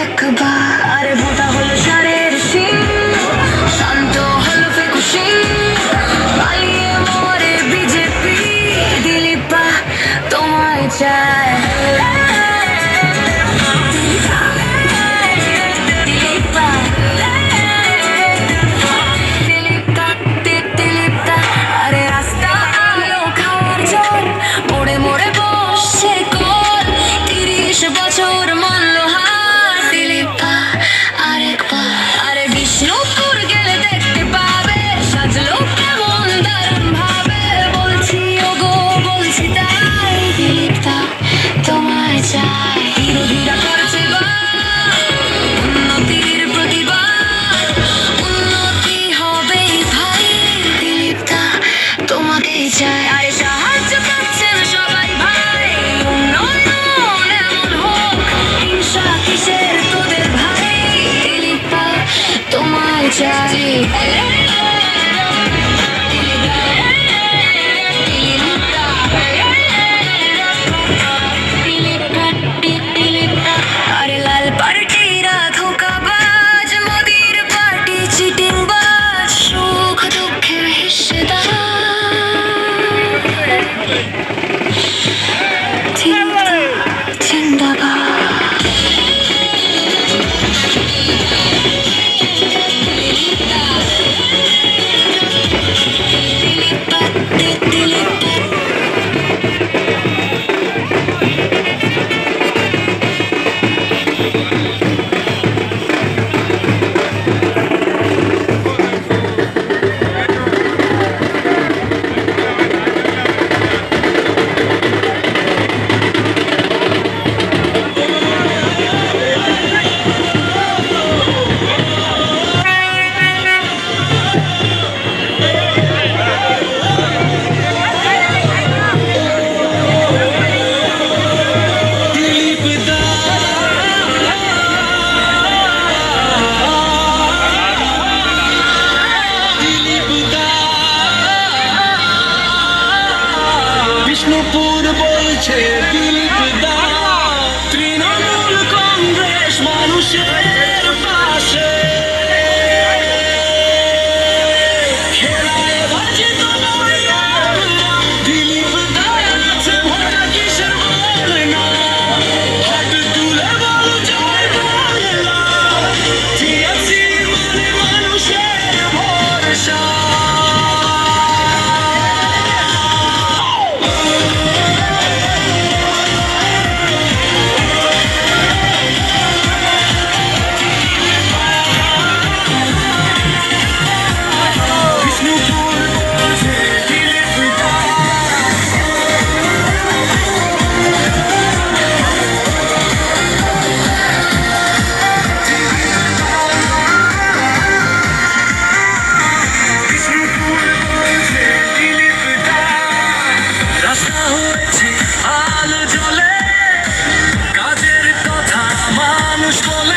একবার আরে ভোটা হলো সারের শীত, শান্ত হলো ফেকুশি, পালিয়ে মরে বিজেপি, দিলীপা তোমায় চায়। আরে রাস্তা আলো খাওয়ার জল, মোড়ে মোড়ে বসছে কল, 30 বছর মূল্য হার, দিলীপা আরেকবার। আরে বিষ্ণুপুর গেলে দেখতে পাবে সাজলো কেমন দারুণ ভাবে, বলছি ওগো বলছি তাই, দিলীপা তোমায় চাই। বিরোধীরা করছে উন্নতির প্রতিবাদ, উন্নতি হবে ভাই, দিলীপা তোমাকেই চাই। আরে সাহায্য পাচ্ছেন সবাই ভাই, উন্নয়ন এমন হোক, হিংসা কিসের তোদের ভাই, দিলীপা তোমায় চাই। আরে লাল পার্টিরা ধোঁকাবাজ, মোদির পার্টি চিটিংবাজ, সুখ দুঃখের হিস্সেদার, জিন্দাবাদ। বিষ্ণুপুর বলছে দিলীপ দা, তৃণমূল কংগ্রেস মানুষের পাশে, খেলায় বাজে তোমার নাম, দিলীপ দা আছে ভোটা কিসের বল না, হাত তুলে বল জয় বাংলা, টিএমসি মানে মানুষের ভরসা। রাস্তা হয়েছে আলো জ্বলে, কাজের কথা মানুষ বলে।